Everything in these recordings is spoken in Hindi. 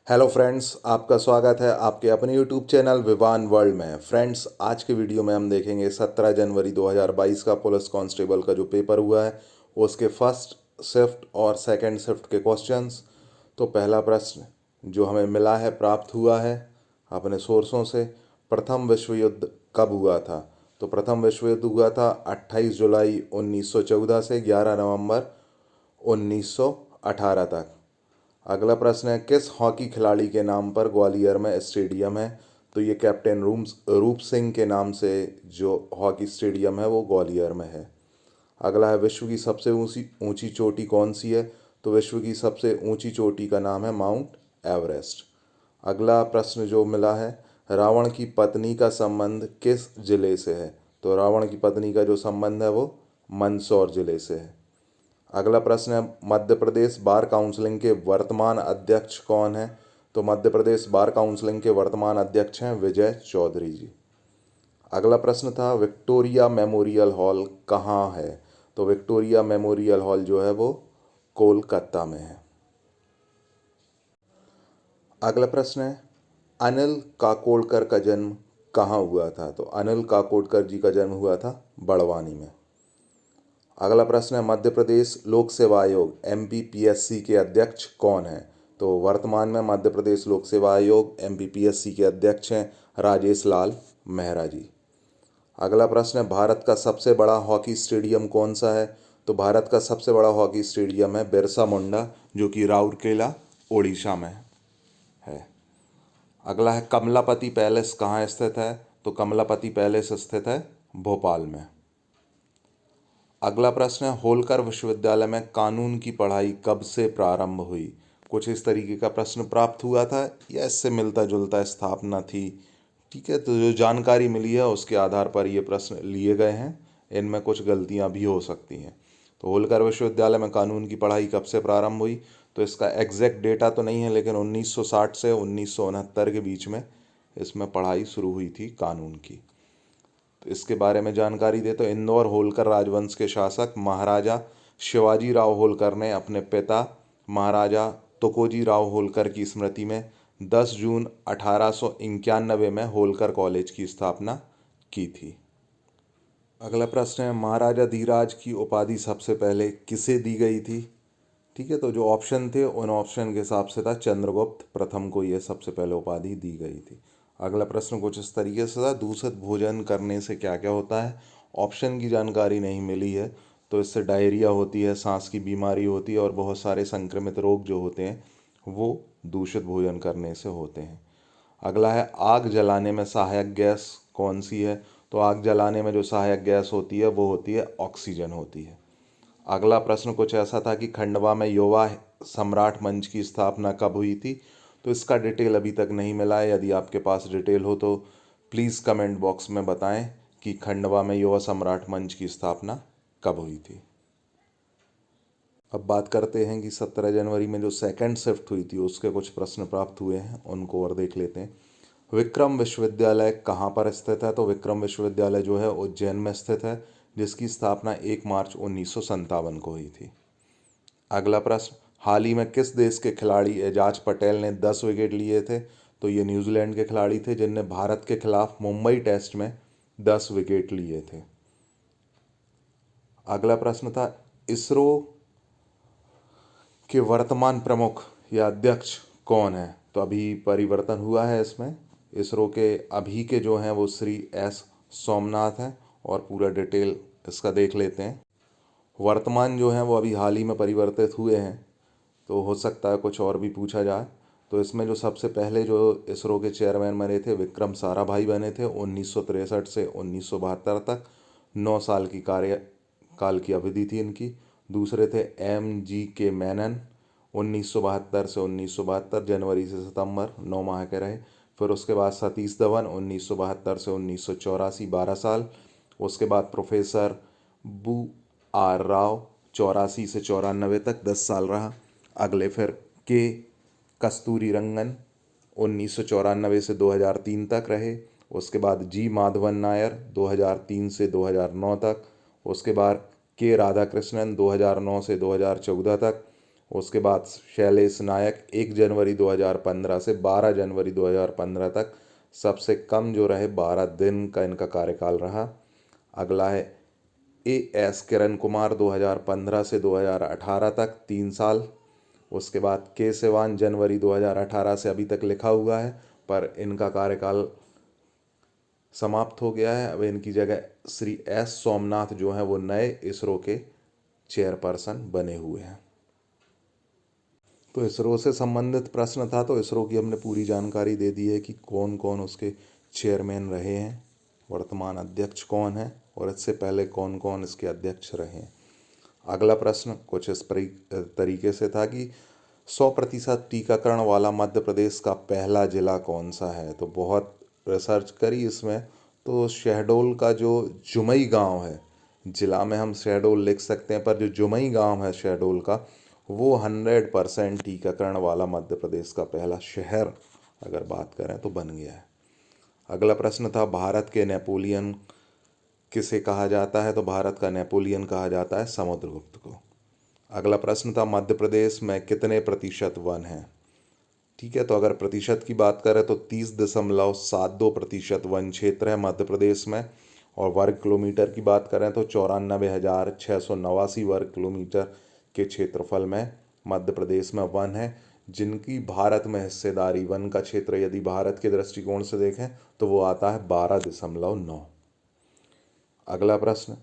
हेलो फ्रेंड्स, आपका स्वागत है आपके अपने यूट्यूब चैनल विवान वर्ल्ड में। फ्रेंड्स, आज के वीडियो में हम देखेंगे 17 जनवरी 2022 का पुलिस कांस्टेबल का जो पेपर हुआ है उसके फर्स्ट शिफ्ट और सेकंड शिफ्ट के क्वेश्चंस। तो पहला प्रश्न जो हमें मिला है, प्राप्त हुआ है अपने सोर्सों से, प्रथम विश्व युद्ध कब हुआ था? तो प्रथम विश्व युद्ध हुआ था 28 जुलाई 1914 से 11 नवंबर 1918 तक। अगला प्रश्न है, किस हॉकी खिलाड़ी के नाम पर ग्वालियर में स्टेडियम है? तो ये कैप्टन रूप सिंह के नाम से जो हॉकी स्टेडियम है वो ग्वालियर में है। अगला है, विश्व की सबसे ऊंची ऊंची चोटी कौन सी है? तो विश्व की सबसे ऊंची चोटी का नाम है माउंट एवरेस्ट। अगला प्रश्न जो मिला है, रावण की पत्नी का संबंध किस जिले से है? तो रावण की पत्नी का जो संबंध है वो मंदसौर जिले से है। अगला प्रश्न है, मध्य प्रदेश बार काउंसिलिंग के वर्तमान अध्यक्ष कौन है? तो मध्य प्रदेश बार काउंसिलिंग के वर्तमान अध्यक्ष हैं विजय चौधरी जी। अगला प्रश्न था, विक्टोरिया मेमोरियल हॉल कहाँ है? तो विक्टोरिया मेमोरियल हॉल जो है वो कोलकाता में है। अगला प्रश्न है, अनिल काकोडकर का जन्म कहाँ हुआ था? तो अनिल काकोडकर जी का जन्म हुआ था बड़वानी में। अगला प्रश्न है, मध्य प्रदेश लोक सेवा आयोग MPPSC के अध्यक्ष कौन है? तो वर्तमान में मध्य प्रदेश लोक सेवा आयोग MPPSC के अध्यक्ष हैं राजेश लाल मेहरा जी। अगला प्रश्न है, भारत का सबसे बड़ा हॉकी स्टेडियम कौन सा है? तो भारत का सबसे बड़ा हॉकी स्टेडियम है बिरसा मुंडा, जो कि राउरकेला ओडिशा में है। अगला है, कमलापति पैलेस कहाँ स्थित है? तो कमलापति पैलेस स्थित है भोपाल में। अगला प्रश्न है, होलकर विश्वविद्यालय में कानून की पढ़ाई कब से प्रारंभ हुई? कुछ इस तरीके का प्रश्न प्राप्त हुआ था या इससे मिलता जुलता स्थापना थी। ठीक है, तो जो जानकारी मिली है उसके आधार पर ये प्रश्न लिए गए हैं, इनमें कुछ गलतियां भी हो सकती हैं। तो होलकर विश्वविद्यालय में कानून की पढ़ाई कब से प्रारंभ हुई? तो इसका एग्जैक्ट डेटा तो नहीं है, लेकिन 1960 से 1969 के बीच में इसमें पढ़ाई शुरू हुई थी कानून की। तो इसके बारे में जानकारी दे तो इंदौर होलकर राजवंश के शासक महाराजा शिवाजी राव होलकर ने अपने पिता महाराजा तुकोजी राव होलकर की स्मृति में 10 जून 1891 में होलकर कॉलेज की स्थापना की थी। अगला प्रश्न है, महाराजा धीराज की उपाधि सबसे पहले किसे दी गई थी? ठीक है, तो जो ऑप्शन थे उन ऑप्शन के हिसाब से था चंद्रगुप्त प्रथम को यह सबसे पहले उपाधि दी गई थी। अगला प्रश्न कुछ इस तरीके से था, दूषित भोजन करने से क्या क्या होता है? ऑप्शन की जानकारी नहीं मिली है, तो इससे डायरिया होती है, सांस की बीमारी होती है और बहुत सारे संक्रमित रोग जो होते हैं वो दूषित भोजन करने से होते हैं। अगला है, आग जलाने में सहायक गैस कौन सी है? तो आग जलाने में जो सहायक गैस होती है वो होती है ऑक्सीजन होती है। अगला प्रश्न कुछ ऐसा था कि खंडवा में युवा सम्राट मंच की स्थापना कब हुई थी? तो इसका डिटेल अभी तक नहीं मिला है। यदि आपके पास डिटेल हो तो प्लीज़ कमेंट बॉक्स में बताएं कि खंडवा में युवा सम्राट मंच की स्थापना कब हुई थी। अब बात करते हैं कि 17 जनवरी में जो सेकंड शिफ्ट हुई थी उसके कुछ प्रश्न प्राप्त हुए हैं, उनको और देख लेते हैं। विक्रम विश्वविद्यालय कहाँ पर स्थित है? तो विक्रम विश्वविद्यालय जो है उज्जैन में स्थित है, जिसकी स्थापना 1 मार्च 1957 को हुई थी। अगला प्रश्न, हाल ही में किस देश के खिलाड़ी एजाज पटेल ने 10 विकेट लिए थे? तो ये न्यूजीलैंड के खिलाड़ी थे जिनने भारत के खिलाफ मुंबई टेस्ट में 10 विकेट लिए थे। अगला प्रश्न था, इसरो के वर्तमान प्रमुख या अध्यक्ष कौन है? तो अभी परिवर्तन हुआ है इसमें। इसरो के अभी के जो हैं वो श्री S सोमनाथ हैं, और पूरा डिटेल इसका देख लेते हैं। वर्तमान जो हैं वो अभी हाल ही में परिवर्तित हुए हैं, तो हो सकता है कुछ और भी पूछा जाए। तो इसमें जो सबसे पहले जो इसरो के चेयरमैन बने थे विक्रम साराभाई बने थे 1963 से 1972 तक। 9 साल की कार्यकाल की अवधि थी इनकी। दूसरे थे MGK मेनन, 1972 से 1972, जनवरी से सितंबर, 9 माह के रहे। फिर उसके बाद सतीश धवन 1972 से 1984, 12 साल। उसके बाद प्रोफेसर BR राव 84 से 94 तक, 10 साल रहा। अगले फिर के कस्तूरी रंगन 1994 से 2003 तक रहे। उसके बाद G माधवन नायर 2003 से 2009 तक। उसके बाद के राधाकृष्णन 2009 से 2014 तक। उसके बाद शैलेश नायक 1 जनवरी 2015 से 12 जनवरी 2015 तक, सबसे कम जो रहे 12 दिन का इनका कार्यकाल रहा। अगला है AS किरण कुमार 2015 से 2018 तक 3 साल। उसके बाद के सिवान जनवरी 2018 से अभी तक लिखा हुआ है, पर इनका कार्यकाल समाप्त हो गया है। अब इनकी जगह श्री S सोमनाथ जो है वो नए इसरो के चेयरपर्सन बने हुए हैं। तो इसरो से संबंधित प्रश्न था, तो इसरो की हमने पूरी जानकारी दे दी है कि कौन कौन उसके चेयरमैन रहे हैं, वर्तमान अध्यक्ष कौन है, और इससे पहले कौन कौन इसके अध्यक्ष रहे हैं। अगला प्रश्न कुछ इस तरीके से था कि 100% टीकाकरण वाला मध्य प्रदेश का पहला जिला कौन सा है। तो बहुत रिसर्च करी इसमें, तो शहडोल का जो जुमई गांव है, जिला में हम शहडोल लिख सकते हैं, पर जो जुमई गांव है शहडोल का, वो 100% टीकाकरण वाला मध्य प्रदेश का पहला शहर अगर बात करें तो बन गया है। अगला प्रश्न था भारत के नेपोलियन किसे कहा जाता है। तो भारत का नेपोलियन कहा जाता है समुद्रगुप्त को। अगला प्रश्न था मध्य प्रदेश में कितने प्रतिशत वन हैं। ठीक है, तो अगर प्रतिशत की बात करें तो 30.72% वन क्षेत्र है मध्य प्रदेश में। और वर्ग किलोमीटर की बात करें तो 94,689 वर्ग किलोमीटर के क्षेत्रफल में मध्य प्रदेश में वन है, जिनकी भारत में हिस्सेदारी वन का क्षेत्र यदि भारत के दृष्टिकोण से देखें तो वो आता है 12.9। अगला प्रश्न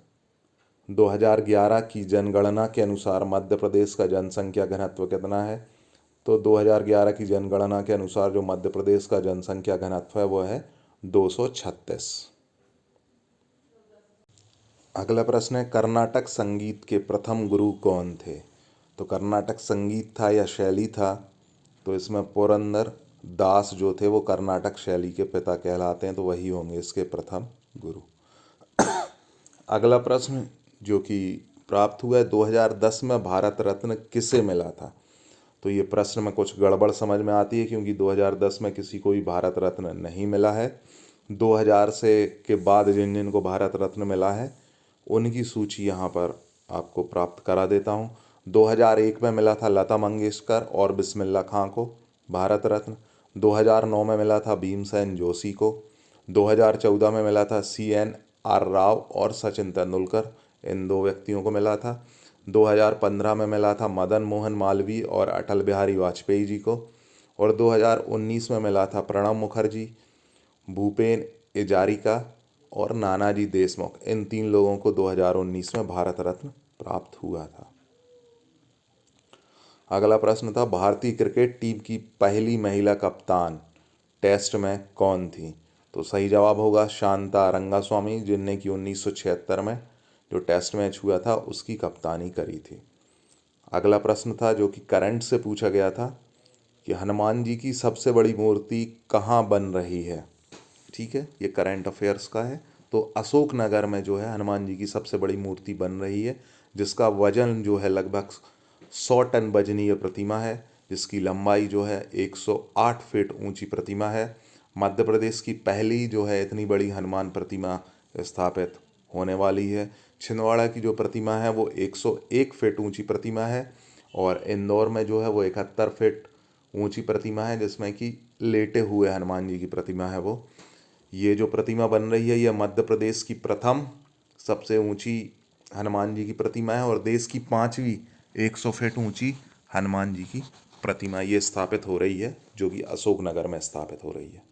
2011 की जनगणना के अनुसार मध्य प्रदेश का जनसंख्या घनत्व कितना है। तो 2011 की जनगणना के अनुसार जो मध्य प्रदेश का जनसंख्या घनत्व है वो है 236। अगला प्रश्न है कर्नाटक संगीत के प्रथम गुरु कौन थे। तो कर्नाटक संगीत था या शैली था, तो इसमें पुरंदर दास जो थे वो कर्नाटक शैली के पिता कहलाते हैं, तो वही होंगे इसके प्रथम गुरु। अगला प्रश्न जो कि प्राप्त हुआ है 2010 में भारत रत्न किसे मिला था। तो ये प्रश्न में कुछ गड़बड़ समझ में आती है, क्योंकि 2010 में किसी को भी भारत रत्न नहीं मिला है। 2000 से के बाद जिन जिन को भारत रत्न मिला है उनकी सूची यहाँ पर आपको प्राप्त करा देता हूँ। 2001 में मिला था लता मंगेशकर और बिस्मिल्लाह खां को भारत रत्न। 2009 में मिला था भीमसेन जोशी को। 2014 में मिला था CNR राव और सचिन तेंदुलकर, इन 2 व्यक्तियों को मिला था। 2015 में मिला था मदन मोहन मालवीय और अटल बिहारी वाजपेयी जी को। और 2019 में मिला था प्रणब मुखर्जी, भूपेन हजारिका और नानाजी देशमुख, इन 3 लोगों को 2019 में भारत रत्न प्राप्त हुआ था। अगला प्रश्न था भारतीय क्रिकेट टीम की पहली महिला कप्तान टेस्ट में कौन थी। तो सही जवाब होगा शांता रंगास्वामी, जिनने कि 1976 में जो टेस्ट मैच हुआ था उसकी कप्तानी करी थी। अगला प्रश्न था जो कि करंट से पूछा गया था कि हनुमान जी की सबसे बड़ी मूर्ति कहाँ बन रही है। ठीक है, ये करंट अफेयर्स का है। तो अशोकनगर में जो है हनुमान जी की सबसे बड़ी मूर्ति बन रही है, जिसका वजन जो है लगभग 100 टन वजनीय प्रतिमा है, जिसकी लंबाई जो है 108 फीट ऊंची प्रतिमा है। मध्य प्रदेश की पहली जो है इतनी बड़ी हनुमान प्रतिमा स्थापित होने वाली है। छिंदवाड़ा की जो प्रतिमा है वो 101 फीट ऊंची प्रतिमा है, और इंदौर में जो है वो 71 फीट ऊंची प्रतिमा है, जिसमें कि लेटे हुए हनुमान जी की प्रतिमा है वो। ये जो प्रतिमा बन रही है ये मध्य प्रदेश की प्रथम सबसे ऊंची हनुमान जी की प्रतिमा है, और देश की 5वीं 100 फीट ऊंची हनुमान जी की प्रतिमा ये स्थापित हो रही है, जो कि अशोकनगर में स्थापित हो रही है।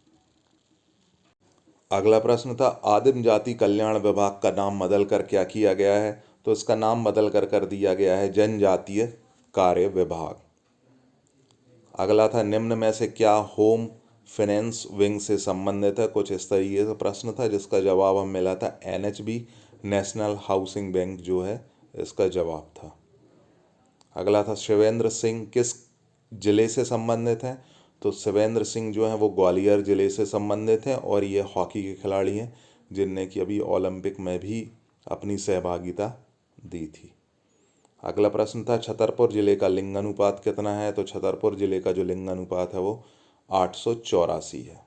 अगला प्रश्न था आदिम जाति कल्याण विभाग का नाम बदल कर क्या किया गया है। तो इसका नाम बदल कर दिया गया है जनजातीय कार्य विभाग। अगला था निम्न में से क्या होम फाइनेंस विंग से संबंधित है। कुछ इस तरीके से प्रश्न था, जिसका जवाब हमें मिला था NHB, नेशनल हाउसिंग बैंक जो है इसका जवाब था। अगला था शिवेंद्र सिंह किस जिले से संबंधित हैं। तो शिवेंद्र सिंह जो है वो ग्वालियर जिले से संबंधित हैं, और ये हॉकी के खिलाड़ी हैं, जिनने कि अभी ओलंपिक में भी अपनी सहभागिता दी थी। अगला प्रश्न था छतरपुर जिले का लिंगानुपात कितना है। तो छतरपुर जिले का जो लिंगानुपात है वो 884 है।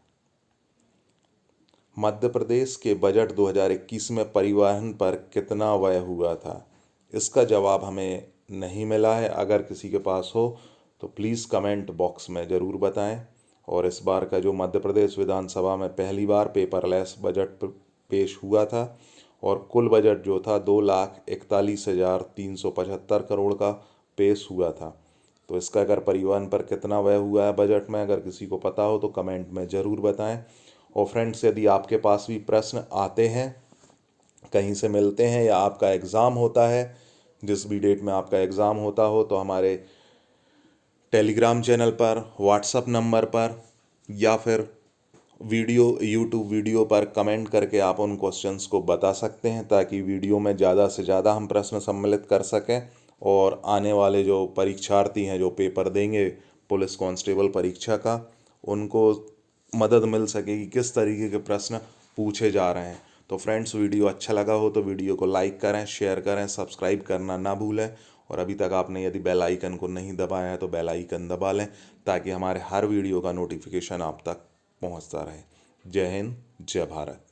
मध्य प्रदेश के बजट 2021 में परिवहन पर कितना व्यय हुआ था। इसका जवाब हमें नहीं मिला है। अगर किसी के पास हो तो प्लीज़ कमेंट बॉक्स में ज़रूर बताएं। और इस बार का जो मध्य प्रदेश विधानसभा में पहली बार पेपरलेस बजट पेश हुआ था और कुल बजट जो था 2,41,375 करोड़ का पेश हुआ था। तो इसका अगर परिवहन पर कितना व्यय हुआ है बजट में, अगर किसी को पता हो तो कमेंट में ज़रूर बताएं। और फ्रेंड्स, यदि आपके पास भी प्रश्न आते हैं, कहीं से मिलते हैं या आपका एग्ज़ाम होता है, जिस भी डेट में आपका एग्ज़ाम होता हो, तो हमारे टेलीग्राम चैनल पर, व्हाट्सएप नंबर पर या फिर यूट्यूब वीडियो पर कमेंट करके आप उन क्वेश्चंस को बता सकते हैं, ताकि वीडियो में ज़्यादा से ज़्यादा हम प्रश्न सम्मिलित कर सकें और आने वाले जो परीक्षार्थी हैं जो पेपर देंगे पुलिस कांस्टेबल परीक्षा का, उनको मदद मिल सके कि किस तरीके के प्रश्न पूछे जा रहे हैं। तो फ्रेंड्स, वीडियो अच्छा लगा हो तो वीडियो को लाइक करें, शेयर करें, सब्सक्राइब करना ना भूलें। और अभी तक आपने यदि बेल आइकन को नहीं दबाया है तो बेल आइकन दबा लें, ताकि हमारे हर वीडियो का नोटिफिकेशन आप तक पहुंचता रहे। जय हिंद, जय भारत।